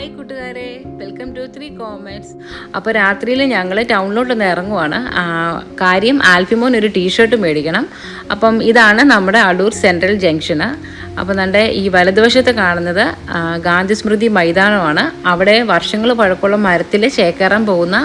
Hi കൂട്ടുകാരെ, welcome to 3 കോമേറ്റ്സ്. അപ്പോൾ രാത്രിയിൽ ഞങ്ങൾ ടൗണിലോട്ടൊന്ന് ഇറങ്ങുവാണ്. കാര്യം ആൽഫിമോൻ ഒരു ടീഷർട്ട് മേടിക്കണം. അപ്പം ഇതാണ് നമ്മുടെ അടൂർ സെൻട്രൽ ജംഗ്ഷന്. അപ്പോൾ നമ്മുടെ ഈ വലതുവശത്ത് കാണുന്നത് ഗാന്ധി സ്മൃതി മൈതാനമാണ്. അവിടെ വർഷങ്ങൾ പഴക്കമുള്ള മരത്തിൽ ചേക്കേറാൻ പോകുന്ന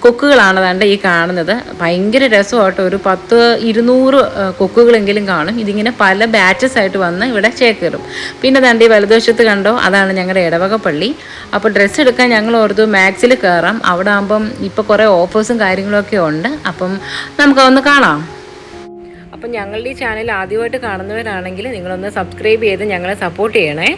കൊക്കുകളാണ് തൻ്റെ ഈ കാണുന്നത്. ഭയങ്കര രസമായിട്ട് ഒരു 10-200 കൊക്കുകളെങ്കിലും കാണും. ഇതിങ്ങനെ പല ബാച്ചസ് ആയിട്ട് വന്ന് ഇവിടെ ചേക്കേറും. പിന്നെ തൻ്റെ ഈ വലതുവശത്ത് കണ്ടോ, അതാണ് ഞങ്ങളുടെ ഇടവക പള്ളി. അപ്പോൾ ഡ്രസ്സ് എടുക്കാൻ ഞങ്ങൾ ഓർത്തു മാക്സിൽ കയറാം. അവിടെ ആകുമ്പം ഇപ്പോൾ കുറേ ഓഫേഴ്സും കാര്യങ്ങളൊക്കെ ഉണ്ട്. അപ്പം നമുക്കതൊന്ന് കാണാം. അപ്പം ഞങ്ങളുടെ ഈ ചാനൽ ആദ്യമായിട്ട് കാണുന്നവരാണെങ്കിൽ നിങ്ങളൊന്ന് സബ്സ്ക്രൈബ് ചെയ്ത് ഞങ്ങളെ സപ്പോർട്ട് ചെയ്യണേ.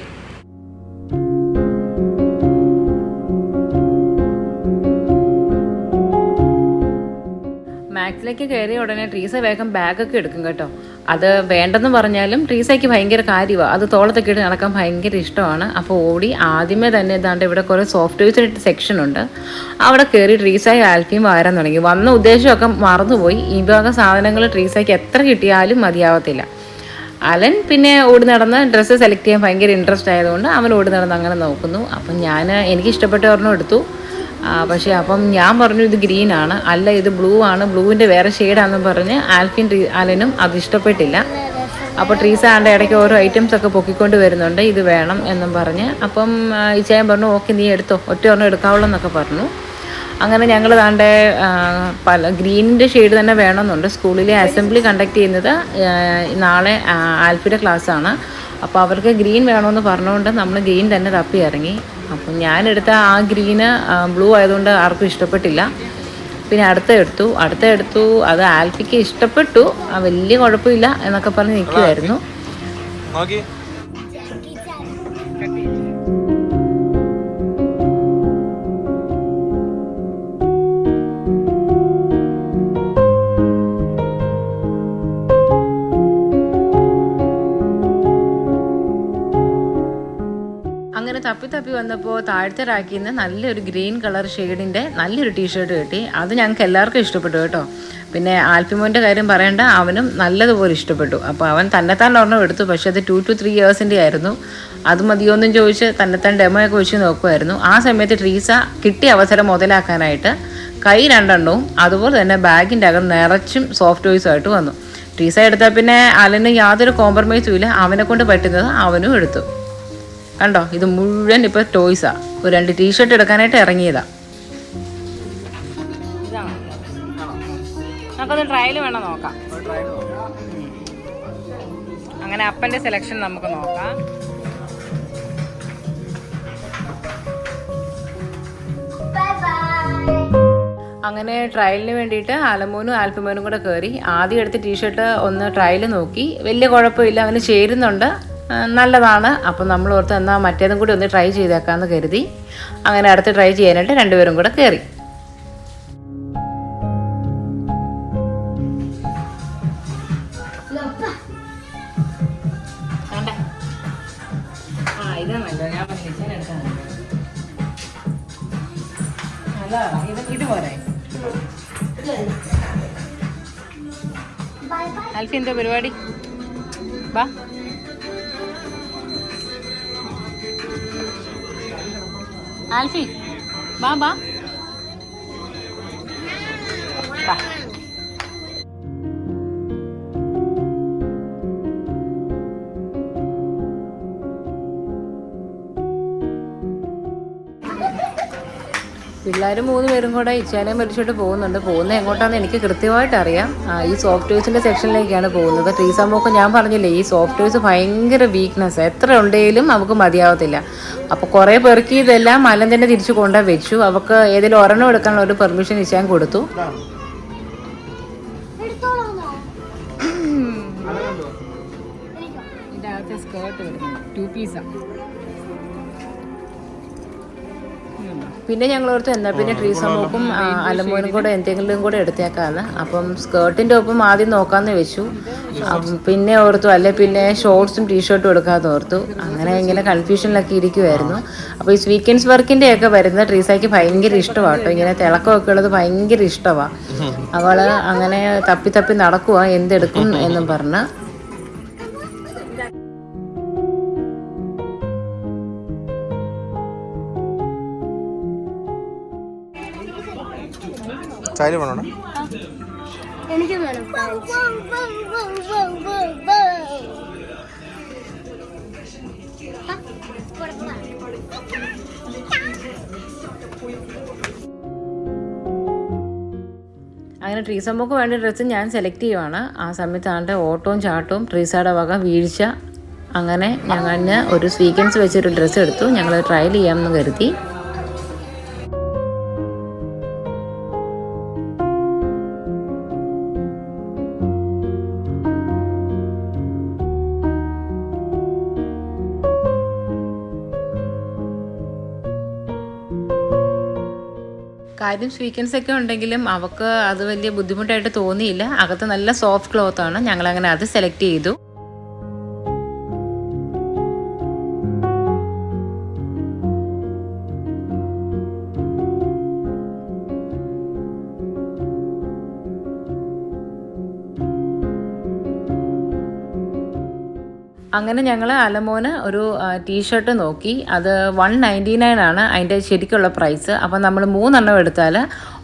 മാക്സിലേക്ക് കയറിയ ഉടനെ ട്രീസ വേഗം ബാഗൊക്കെ എടുക്കും കേട്ടോ. അത് വേണ്ടെന്ന് പറഞ്ഞാലും ട്രീസയ്ക്ക് ഭയങ്കര കാര്യമാണ്. അത് തോളത്തൊക്കെ ഇട്ട് നടക്കാൻ ഭയങ്കര ഇഷ്ടമാണ്. അപ്പോൾ ഓടി ആദ്യമേ തന്നെ ഇതാണ്ട് ഇവിടെ കുറേ സോഫ്റ്റ് ടോയ്സിൻ്റെ സെക്ഷനുണ്ട്. അവിടെ കയറി ട്രീസായി ആൽഫിയും വാരാൻ തുടങ്ങി. വന്ന ഉദ്ദേശമൊക്കെ മറന്നുപോയി. ഈ വക സാധനങ്ങൾ ട്രീസയ്ക്ക് എത്ര കിട്ടിയാലും മതിയാവത്തില്ല. അലൻ പിന്നെ ഓടി നടന്ന് ഡ്രസ്സ് സെലക്ട് ചെയ്യാൻ ഭയങ്കര ഇൻട്രസ്റ്റ് ആയതുകൊണ്ട് അവൻ ഓടി നടന്ന് അങ്ങനെ നോക്കുന്നു. അപ്പം എനിക്ക് ഇഷ്ടപ്പെട്ട ഒരെണ്ണം എടുത്തു. പക്ഷേ അപ്പം ഞാൻ പറഞ്ഞു ഇത് ഗ്രീനാണ്, അല്ല ഇത് ബ്ലൂ ആണ്, ബ്ലൂവിൻ്റെ വേറെ ഷെയ്ഡാണെന്ന് പറഞ്ഞ് അലനും അത് ഇഷ്ടപ്പെട്ടില്ല. അപ്പോൾ ട്രീസ ആണ്ട് ഇടയ്ക്ക് ഓരോ ഐറ്റംസ് ഒക്കെ പൊക്കിക്കൊണ്ട് വരുന്നുണ്ട്, ഇത് വേണം എന്നും പറഞ്ഞ്. അപ്പം ഇച്ചായൻ പറഞ്ഞു ഓക്കെ നീ എടുത്തോ, ഒറ്റ ഒരെണ്ണം എടുക്കാവുള്ളൂ എന്നൊക്കെ പറഞ്ഞു. അങ്ങനെ ഞങ്ങൾ താണ്ടെ ഗ്രീനിൻ്റെ ഷെയ്ഡ് തന്നെ വേണമെന്നുണ്ട്. സ്കൂളിലെ അസംബ്ലി കണ്ടക്ട് ചെയ്യുന്നത് നാളെ ആൽഫിയുടെ ക്ലാസ്സാണ്. അപ്പോൾ അവർക്ക് ഗ്രീൻ വേണമെന്ന് പറഞ്ഞുകൊണ്ട് നമ്മൾ ഗ്രീൻ തന്നെ തപ്പി ഇറങ്ങി. അപ്പം ഞാനെടുത്ത ആ ഗ്രീന് ബ്ലൂ ആയതുകൊണ്ട് ആർക്കും ഇഷ്ടപ്പെട്ടില്ല. പിന്നെ അടുത്ത എടുത്തു. അത് ആൽഫിക്ക് ഇഷ്ടപ്പെട്ടു, വലിയ കുഴപ്പമില്ല എന്നൊക്കെ പറഞ്ഞ് നിൽക്കുമായിരുന്നു. അങ്ങനെ തപ്പി വന്നപ്പോൾ താഴത്തെ റാക്കിൽ നിന്ന് നല്ലൊരു ഗ്രീൻ കളർ ഷെയ്ഡിൻ്റെ നല്ലൊരു ടീഷർട്ട് കിട്ടി. അത് ഞങ്ങൾക്ക് എല്ലാവർക്കും ഇഷ്ടപ്പെട്ടു കേട്ടോ. പിന്നെ ആൽഫിമോൻ്റെ കാര്യം പറയേണ്ട, അവനും നല്ലതുപോലെ ഇഷ്ടപ്പെട്ടു. അപ്പോൾ അവൻ തന്നെത്താൻ ഒരെണ്ണം എടുത്തു. പക്ഷേ അത് 2 to 3 ഇയേഴ്സിൻ്റെ ആയിരുന്നു. അത് മതിയോന്നും ചോദിച്ച് തന്നെത്താൻ ഡെമോയൊക്കെ വെച്ച് നോക്കുമായിരുന്നു. ആ സമയത്ത് ട്രീസ കിട്ടിയ അവസരം മുതലാക്കാനായിട്ട് കൈ 2 അതുപോലെ തന്നെ ബാഗിൻ്റെ അകം നിറച്ചും സോഫ്റ്റ് ടോയ്സുമായിട്ട് വന്നു. ട്രീസ എടുത്താൽ പിന്നെ അലന് യാതൊരു കോംപ്രമൈസും ഇല്ല. അവനെ കൊണ്ട് പറ്റുന്നത് അവനും എടുത്തു. കണ്ടോ, ഇത് മുഴുവൻ ഇപ്പോൾ ടോയ്സാണ്. ഒരു 2 ടീഷർട്ട് എടുക്കാനായിട്ട് ഇറങ്ങിയതാ. നമുക്കൊന്ന് ട്രയൽ വേണം നോക്കാം. അങ്ങനെ അപ്പൻ്റെ സെലക്ഷൻ നമുക്ക് നോക്കാം. അങ്ങനെ ട്രയലിന് വേണ്ടിയിട്ട് അലമോനും ആൽഫിമോനും കൂടെ കയറി. ആദ്യം എടുത്ത ടീഷർട്ട് ഒന്ന് ട്രയൽ നോക്കി, വലിയ കുഴപ്പമില്ല, അവന് ചേരുന്നുണ്ട്, നല്ലതാണ്. അപ്പം നമ്മൾ ഓർത്ത് എന്നാൽ മറ്റേതും കൂടി ഒന്ന് ട്രൈ ചെയ്തേക്കാമെന്ന് കരുതി. അങ്ങനെ അടുത്ത് ട്രൈ ചെയ്യാനായിട്ട് 2 പേരും കൂടെ കയറി. ഇത് പോരെ ആൽഫി, എന്താ പരിപാടി? വാ. ആൽഫി ബാ ബാ. പിള്ളേർ 3 പേരും കൂടെ ഇച്ചാനെ മരിച്ചോട്ട് പോകുന്നുണ്ട്. പോകുന്നത് എങ്ങോട്ടാണെന്ന് എനിക്ക് കൃത്യമായിട്ട് അറിയാം. ഈ സോഫ്റ്റ് ടോയ്സിൻ്റെ സെക്ഷനിലേക്കാണ് പോകുന്നത്. ട്രീസമ്മൊക്കെ ഞാൻ പറഞ്ഞില്ലേ, ഈ സോഫ്റ്റ് ടോയ്സ് ഭയങ്കര വീക്ക്നെസ്, എത്ര ഉണ്ടെങ്കിലും അവൾക്ക് മതിയാവത്തില്ല. അപ്പോൾ കുറേ പേർക്ക് ഇതെല്ലാം അലൻ തന്നെ തിരിച്ചു കൊണ്ടു വെച്ചു. അവൾക്ക് ഏതെങ്കിലും ഒരെണ്ണം എടുക്കാനുള്ള ഒരു പെർമിഷൻ ഇച്ചാൻ കൊടുത്തു. ഇതിൻ്റെ സ്കേർട്ട് വരുന്നു 2 പീസാണ്. പിന്നെ ഞങ്ങൾ ഓർത്ത് എന്നാൽ പിന്നെ ട്രീസമ്മക്കും അലമോനും കൂടെ എന്തെങ്കിലും കൂടെ എടുത്തേക്കാന്ന്. അപ്പം സ്കേർട്ടിൻ്റെ ഒപ്പം ആദ്യം നോക്കാമെന്ന് വെച്ചു. പിന്നെ ഓർത്തു അല്ലെ പിന്നെ ഷോർട്ട്സും ടീഷർട്ടും എടുക്കാമെന്ന് ഓർത്തു. അങ്ങനെ ഇങ്ങനെ കൺഫ്യൂഷനിലൊക്കെ ഇരിക്കുമായിരുന്നു. അപ്പോൾ ഈ സ്വീക്കൻസ് വർക്കിൻ്റെ ഒക്കെ വരുന്ന ട്രീസയ്ക്ക് ഭയങ്കര ഇഷ്ടമാണ് കേട്ടോ. ഇങ്ങനെ തിളക്കമൊക്കെ ഉള്ളത് ഭയങ്കര ഇഷ്ടമാണ്. അവൾ അങ്ങനെ തപ്പി നടക്കുക എന്തെടുക്കും എന്നും പറഞ്ഞ്. സ്റ്റൈൽ വേണോടാ? എനിക്ക് വേണം. അങ്ങനെ ട്രീസമ്മക്ക് വേണ്ട ഡ്രസ്സ് ഞാൻ സെലക്ട് ചെയ്യുവാണ്. ആ സമയത്താണ്ട് ഓട്ടവും ചാട്ടവും ട്രീസയുടെ വക വീഴ്ച. അങ്ങനെ ഞങ്ങൾ ഒരു സ്വീക്വൻസ് വെച്ചൊരു ഡ്രസ്സ് എടുത്തു. ഞങ്ങൾ ട്രയൽ ചെയ്യാമെന്ന് കരുതി. കാര്യം സ്വീക്വൻസ് ഒക്കെ ഉണ്ടെങ്കിലും അവൾക്ക് അത് വലിയ ബുദ്ധിമുട്ടായിട്ട് തോന്നിയില്ല. അകത്ത് നല്ല സോഫ്റ്റ് ക്ലോത്താണ്. ഞങ്ങളങ്ങനെ അത് സെലക്ട് ചെയ്തു. അങ്ങനെ ഞങ്ങൾ അലമോന് ഒരു ടീഷർട്ട് നോക്കി. അത് 199 ആണ് അതിൻ്റെ ശരിക്കുള്ള പ്രൈസ്. അപ്പം നമ്മൾ 3 എണ്ണം എടുത്താൽ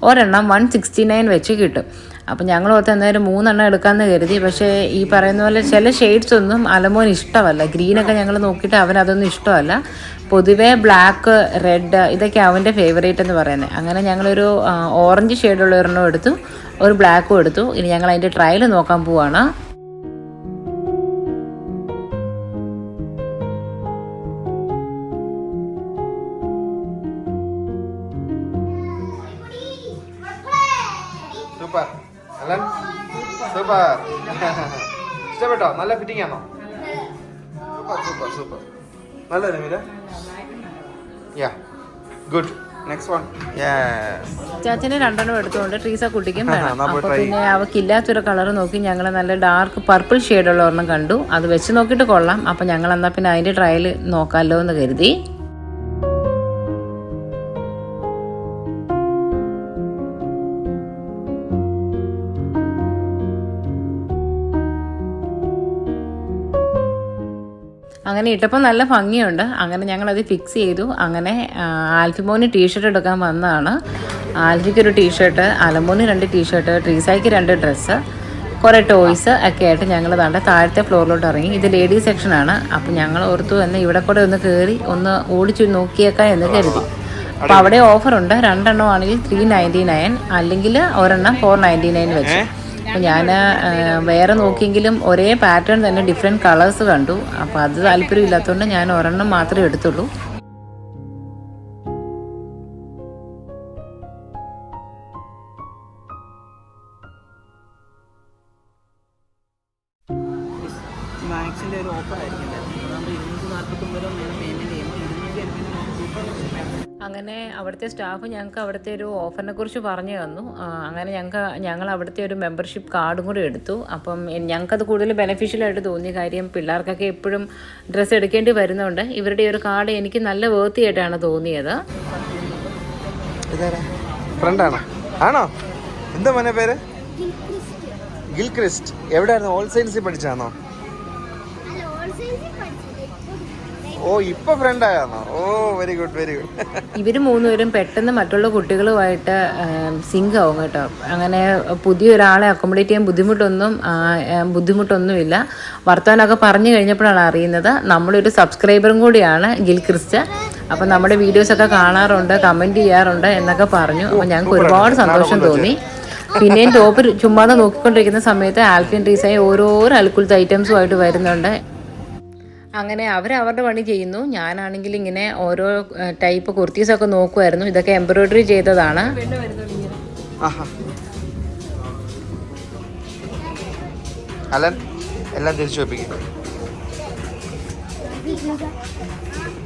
ഒരെണ്ണം 169 വെച്ച് കിട്ടും. അപ്പം ഞങ്ങൾ ഓർത്ത് അന്നേരം 3 എണ്ണം എടുക്കാമെന്ന് കരുതി. പക്ഷേ ഈ പറയുന്ന പോലെ ചില ഷെയ്ഡ്സ് ഒന്നും അലമോന് ഇഷ്ടമല്ല. ഗ്രീനൊക്കെ ഞങ്ങൾ നോക്കിയിട്ട് അവനതൊന്നും ഇഷ്ടമല്ല. പൊതുവേ ബ്ലാക്ക്, റെഡ് ഇതൊക്കെ അവൻ്റെ ഫേവറേറ്റ് എന്ന് പറയുന്നത്. അങ്ങനെ ഞങ്ങളൊരു ഓറഞ്ച് ഷെയ്ഡുള്ള ഒരെണ്ണം എടുത്തു, ഒരു ബ്ലാക്കും എടുത്തു. ഇനി ഞങ്ങൾ അതിൻ്റെ ട്രയൽ നോക്കാൻ പോവാണ്. Super Alan, super. ഇഷ്ടപ്പെട്ടോ? നല്ല ഫിറ്റിംഗ് ആണോ? Super super super. നല്ല Nimila. Yeah good. Next one. ചാച്ചന് 2 എണ്ണം എടുത്തുകൊണ്ട് ട്രീസ കുട്ടിക്കും വേണം. അപ്പോൾ പിന്നെ അവക്കില്ലാത്തൊരു കളർ നോക്കി ഞങ്ങൾ നല്ല ഡാർക്ക് പർപ്പിൾ ഷെയ്ഡുള്ള ഒരെണ്ണം കണ്ടു. അത് വെച്ച് നോക്കിയിട്ട് കൊള്ളാം. അപ്പം ഞങ്ങൾ എന്നാൽ പിന്നെ അതിൻ്റെ ട്രയൽ നോക്കാമല്ലോ എന്ന് കരുതി. അങ്ങനെ ഇട്ടപ്പോൾ നല്ല ഭംഗിയുണ്ട്. അങ്ങനെ ഞങ്ങളത് ഫിക്സ് ചെയ്തു. അങ്ങനെ ആൽഫിമോന് ടീഷർട്ട് എടുക്കാൻ വന്നതാണ്. ആൽഫിക്കൊരു ടീഷർട്ട്, അലമോന് 2 ടീഷർട്ട്, ട്രീസായ്ക്ക് 2 ഡ്രസ്സ്, കുറേ ടോയ്സ് ഒക്കെ ആയിട്ട് ഞങ്ങൾ താഴത്തെ ഫ്ലോറിലോട്ട് ഇറങ്ങി. ഇത് ലേഡീസ് സെക്ഷനാണ്. അപ്പോൾ ഞങ്ങൾ ഓർത്തു എന്ന് ഇവിടെ കൂടെ ഒന്ന് കയറി ഒന്ന് ഓടിച്ചു നോക്കിയേക്കാം എന്ന് കരുതി. അപ്പോൾ അവിടെ ഓഫറുണ്ട്. 2 എണ്ണം ആണെങ്കിൽ 399, അല്ലെങ്കിൽ ഒരെണ്ണം 499 വെച്ച്. അപ്പോൾ ഞാൻ വേറെ നോക്കിയെങ്കിലും ഒരേ പാറ്റേൺ തന്നെ ഡിഫറെൻറ്റ് കളേഴ്സ് കണ്ടു. അപ്പോൾ അത് താല്പര്യമില്ലാത്തതുകൊണ്ട് ഞാൻ ഒരെണ്ണം മാത്രമേ എടുത്തുള്ളൂ. മാക്സിൻ്റെ ഒരു ഓഫർ ആയിരിക്കും. അതാകുമ്പോൾ 249 പേയ്മെൻറ്റ് ചെയ്യുമ്പോൾ 250 അങ്ങനെ അവിടുത്തെ സ്റ്റാഫ് ഞങ്ങൾക്ക് അവിടുത്തെ ഒരു ഓഫറിനെ കുറിച്ച് പറഞ്ഞു തന്നു. അങ്ങനെ ഞങ്ങൾ അവിടുത്തെ ഒരു മെമ്പർഷിപ്പ് കാർഡും കൂടി എടുത്തു. അപ്പം ഞങ്ങൾക്കത് കൂടുതൽ ബെനഫിഷ്യലായിട്ട് തോന്നി. കാര്യം പിള്ളേർക്കൊക്കെ എപ്പോഴും ഡ്രസ്സ് എടുക്കേണ്ടി വരുന്നുണ്ട്. ഇവരുടെ ഒരു കാർഡ് എനിക്ക് നല്ല വേർത്തി ആയിട്ടാണ് തോന്നിയത്. ഫ്രണ്ടാണോ? ആണോ? എന്താ മോനെ പേര്? ഗിൽക്രിസ്റ്റ്. എവിടെയായിരുന്നു? ഹോൾസെയിൽസിൽ പഠിച്ചാണോ? ഓ, ഇപ്പൊ ഫ്രണ്ട് ആയാണോ? ഓ, വെരി ഗുഡ് വെരി ഗുഡ്. ഇവർ 3 പേരും പെട്ടെന്ന് മറ്റുള്ള കുട്ടികളുമായിട്ട് സിങ്ക് ആവും കേട്ടോ. അങ്ങനെ പുതിയൊരാളെ അക്കോമഡേറ്റ് ചെയ്യാൻ ബുദ്ധിമുട്ടൊന്നുമില്ല. വർത്തമാനമൊക്കെ പറഞ്ഞു കഴിഞ്ഞപ്പോഴാണ് അറിയുന്നത് നമ്മളൊരു സബ്സ്ക്രൈബറും കൂടിയാണ് ഗിൽക്രിസ്റ്റ്. അപ്പം നമ്മുടെ വീഡിയോസൊക്കെ കാണാറുണ്ട്, കമൻറ്റ് ചെയ്യാറുണ്ട് എന്നൊക്കെ പറഞ്ഞു. അപ്പോൾ ഞങ്ങൾക്ക് ഒരുപാട് സന്തോഷം തോന്നി. പിന്നെയും ടോപ്പ് ചുമ്മാതെ നോക്കിക്കൊണ്ടിരിക്കുന്ന സമയത്ത് ആൽഫിൻ ട്രീസായി ഓരോരോ അൽക്കുലത്തെ ഐറ്റംസുമായിട്ട് വരുന്നുണ്ട്. അങ്ങനെ അവരവരുടെ പണി ചെയ്യുന്നു. ഞാനാണെങ്കിൽ ഇങ്ങനെ ഓരോ ടൈപ്പ് കുർത്തീസൊക്കെ നോക്കുമായിരുന്നു. ഇതൊക്കെ എംബ്രോയ്ഡറി ചെയ്തതാണ്. അലൻ എല്ലാം തിരിച്ചു വെപ്പിക്കും.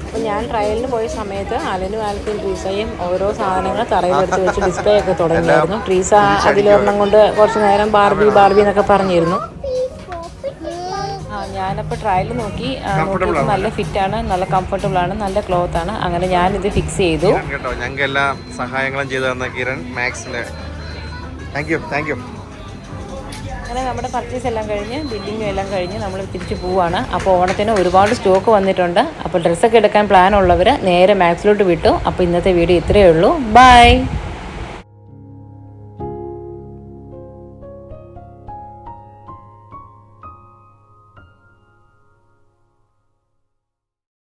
അപ്പോൾ ഞാൻ ട്രയലിന് പോയ സമയത്ത് അലനും ആൽഫിൻ ട്രീസയും ഓരോ സാധനങ്ങൾ തറയിലെടുത്ത് വെച്ച് ഡിസ്പ്ലേ ഒക്കെ തുടങ്ങിയായിരുന്നു. ട്രീസ അതിലൊരെണ്ണം കൊണ്ട് കുറച്ച് നേരം ബാർബി എന്നൊക്കെ പറഞ്ഞിരുന്നു. ഞാനപ്പോൾ ട്രയൽ നോക്കി നല്ല ഫിറ്റാണ്, നല്ല കംഫർട്ടബിളാണ്, നല്ല ക്ലോത്താണ്. അങ്ങനെ ഞാനിത് ഫിക്സ് ചെയ്തു കേട്ടോ. ഞങ്ങൾക്ക് എല്ലാ സഹായങ്ങളും ചെയ്തു തന്ന കിരൺ മാക്സിന് താങ്ക് യു. അങ്ങനെ നമ്മുടെ പർച്ചേസ് എല്ലാം കഴിഞ്ഞ് ബില്ലിങ്ങും എല്ലാം കഴിഞ്ഞ് നമ്മൾ തിരിച്ച് പോവുകയാണ്. അപ്പോൾ ഓണത്തിന് ഒരുപാട് സ്റ്റോക്ക് വന്നിട്ടുണ്ട്. അപ്പോൾ ഡ്രസ്സൊക്കെ എടുക്കാൻ പ്ലാൻ ഉള്ളവർ നേരെ മാക്സിലോട്ട് വിട്ടു. അപ്പോൾ ഇന്നത്തെ വീഡിയോ ഇത്രയേ ഉള്ളൂ. ബൈ.